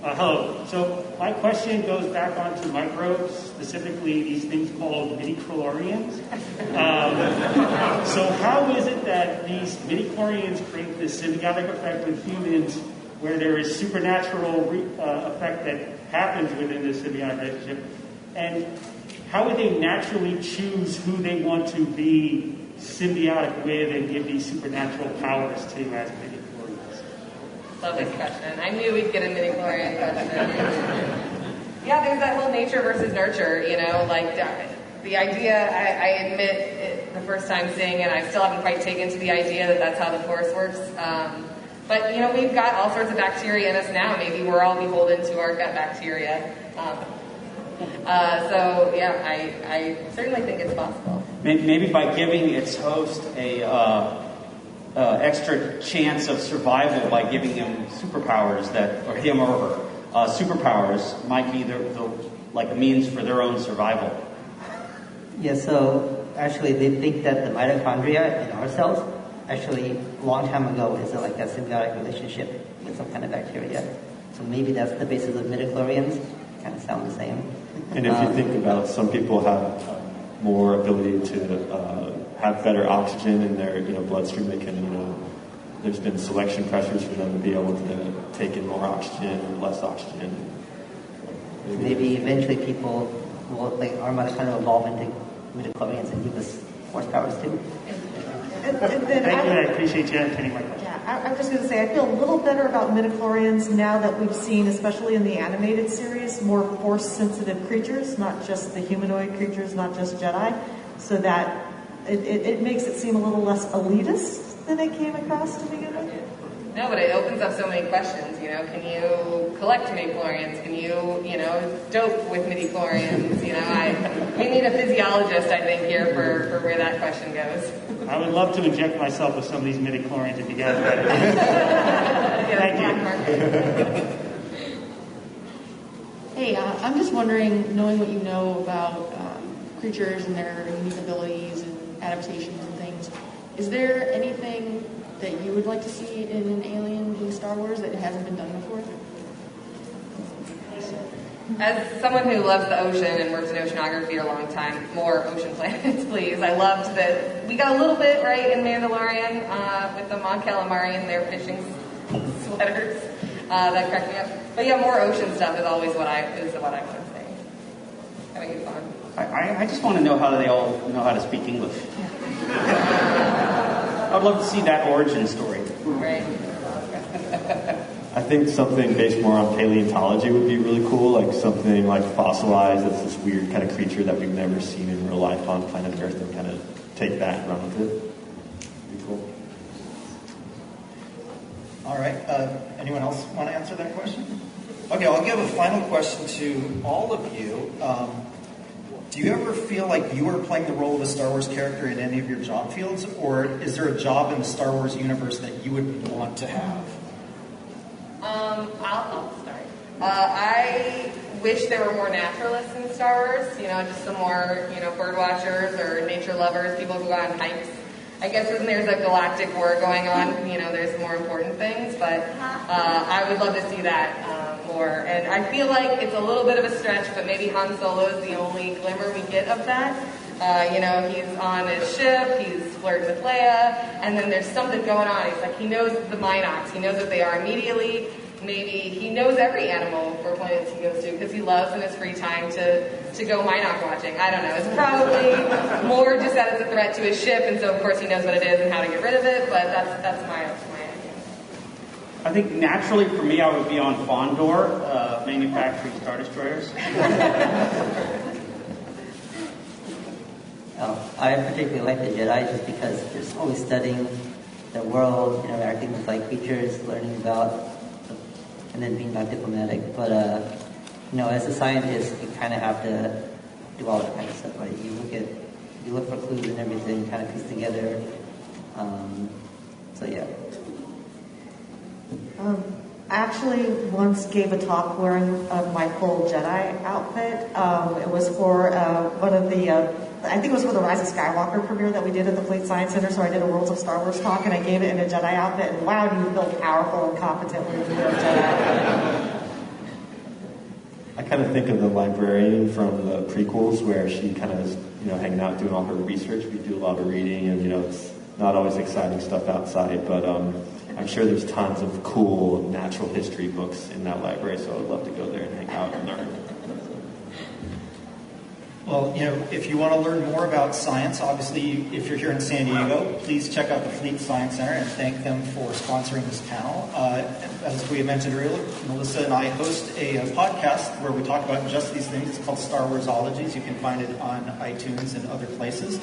Hello. So my question goes back onto microbes, specifically these things called midichlorians. So how is it that these midichlorians create this symbiotic effect with humans where there is supernatural effect that happens within this symbiotic relationship? And how would they naturally choose who they want to be symbiotic with and give these supernatural powers to as midi-chlorians? Love this question. I knew we'd get a midi-chlorian question. Yeah, there's that whole nature versus nurture, like the idea, I admit it, the first time seeing it, I still haven't quite taken to the idea that that's how the force works. But, we've got all sorts of bacteria in us now. Maybe we're all beholden to our gut bacteria. So, yeah, I certainly think it's possible. Maybe by giving its host a extra chance of survival by giving him superpowers or him or her, superpowers might be the means for their own survival. Yeah, so actually they think that the mitochondria in our cells actually a long time ago is like a symbiotic relationship with some kind of bacteria. So maybe that's the basis of midichlorians. Kind of sound the same. And if you think about it, some people have more ability to have better oxygen in their bloodstream. They can, there's been selection pressures for them to be able to take in more oxygen or less oxygen. Maybe eventually people will, our mitochondria evolve into midichlorians and give us force powers too. Thank you, I appreciate you answering my question. Yeah, I'm just going to say, I feel a little better about midichlorians now that we've seen, especially in the animated series, more force-sensitive creatures, not just the humanoid creatures, not just Jedi, so that it makes it seem a little less elitist than it came across to begin with. No, but it opens up so many questions, Can you collect midichlorians? Can you, dope with midichlorians? We need a physiologist, I think, here for where that question goes. I would love to inject myself with some of these midichlorians if you guys are ready. Thank you. Hey, I'm just wondering, knowing what you know about creatures and their unique abilities and adaptations and things, is there anything that you would like to see in an alien in Star Wars that hasn't been done before? As someone who loves the ocean and works in oceanography a long time, more ocean planets, please. I loved that we got a little bit right in Mandalorian with the Mon Calamari and their fishing sweaters. That cracked me up. But yeah, more ocean stuff is always what I want to say. That makes it fun. I just want to know how they all know how to speak English. I'd love to see that origin story. Right. I think something based more on paleontology would be really cool, like something like fossilized, that's this weird kind of creature that we've never seen in real life on planet Earth, and kind of take that and run with it. Pretty cool. All right. Anyone else want to answer that question? Okay, I'll give a final question to all of you. Do you ever feel like you are playing the role of a Star Wars character in any of your job fields, or is there a job in the Star Wars universe that you would want to have? I'll start. I wish there were more naturalists in Star Wars, just some more, bird watchers or nature lovers, people who go on hikes. I guess when there's a galactic war going on, there's more important things, but I would love to see that more. And I feel like it's a little bit of a stretch, but maybe Han Solo is the only glimmer we get of that. He's on his ship, he's flirting with Leia, and then there's something going on. He's like, he knows the Minox, he knows what they are immediately. Maybe he knows every animal or planets he goes to because he loves in his free time to go Minox watching. I don't know. It's probably more just that it's a threat to his ship, and so of course he knows what it is and how to get rid of it, but that's my idea. I think naturally for me I would be on Fondor, manufacturing Star Destroyers. I particularly like the Jedi just because they're always studying the world, interacting with creatures, learning about, and then being not diplomatic. But as a scientist, you kind of have to do all that kind of stuff. Right? You look for clues and everything, kind of piece together. So yeah. I actually once gave a talk wearing my full Jedi outfit. It was for one of the, I think it was for the Rise of Skywalker premiere that we did at the Fleet Science Center, so I did a Worlds of Star Wars talk, and I gave it in a Jedi outfit, and wow, do you feel powerful and competent when you wear a Jedi outfit. I kind of think of the librarian from the prequels where she kind of is, hanging out doing all her research. We do a lot of reading, and, it's not always exciting stuff outside, but I'm sure there's tons of cool natural history books in that library, so I'd love to go there and hang out and learn. Well, if you want to learn more about science, obviously, if you're here in San Diego, please check out the Fleet Science Center and thank them for sponsoring this panel. As we mentioned earlier, Melissa and I host a podcast where we talk about just these things. It's called Star Warsologies. You can find it on iTunes and other places.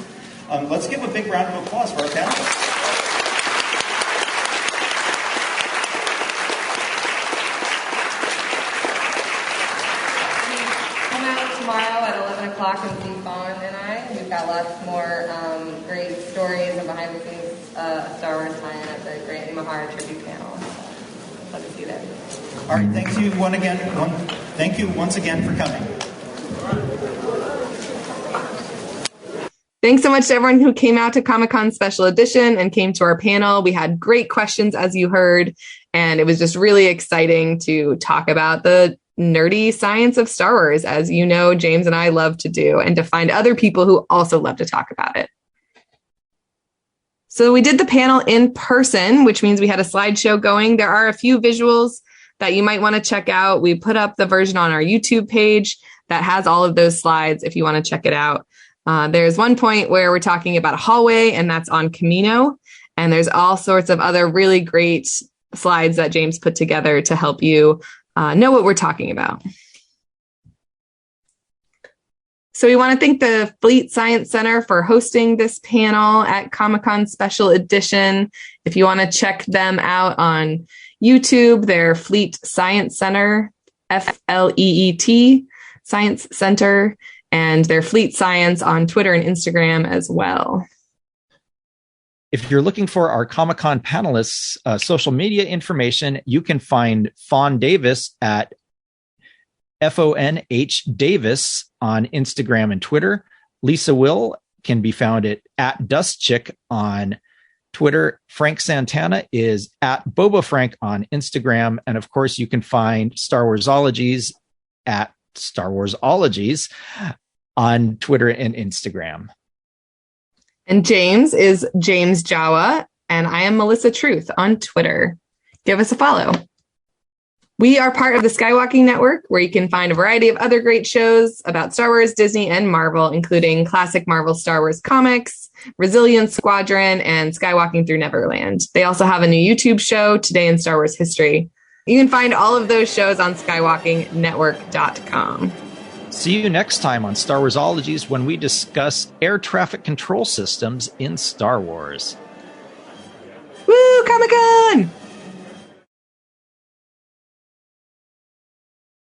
Let's give a big round of applause for our panelists. Tomorrow at 11 o'clock and see Fawn and I. We've got lots more great stories and behind the scenes Star Wars tie-in at the Grant and Mahara tribute panel. Love to see you there. All right, thank you once again for coming. Thanks so much to everyone who came out to Comic-Con Special Edition and came to our panel. We had great questions, as you heard, and it was just really exciting to talk about the nerdy science of Star Wars, as you know, James and I love to do, and to find other people who also love to talk about it. So we did the panel in person, which means we had a slideshow going. There are a few visuals that you might want to check out. We put up the version on our YouTube page that has all of those slides if you want to check it out. There's one point where we're talking about a hallway, and that's on Camino. And there's all sorts of other really great slides that James put together to help you know what we're talking about. So we want to thank the Fleet Science Center for hosting this panel at Comic-Con Special Edition. If you want to check them out on YouTube, they're Fleet Science Center, FLEET Science Center, and they're Fleet Science on Twitter and Instagram as well. If you're looking for our Comic-Con panelists' social media information, you can find Fawn Davis at FONH Davis on Instagram and Twitter. Lisa Will can be found at DustChick on Twitter. Frank Santana is at Boba Frank on Instagram. And of course, you can find Star Warsologies at Star Warsologies on Twitter and Instagram. And James is James Jawa, and I am Melissa Truth on Twitter. Give us a follow. We are part of the Skywalking Network, where you can find a variety of other great shows about Star Wars, Disney, and Marvel, including classic Marvel Star Wars comics, Resilience Squadron, and Skywalking Through Neverland. They also have a new YouTube show, Today in Star Wars History. You can find all of those shows on skywalkingnetwork.com. See you next time on Star Warsologies when we discuss air traffic control systems in Star Wars. Woo, Comic-Con!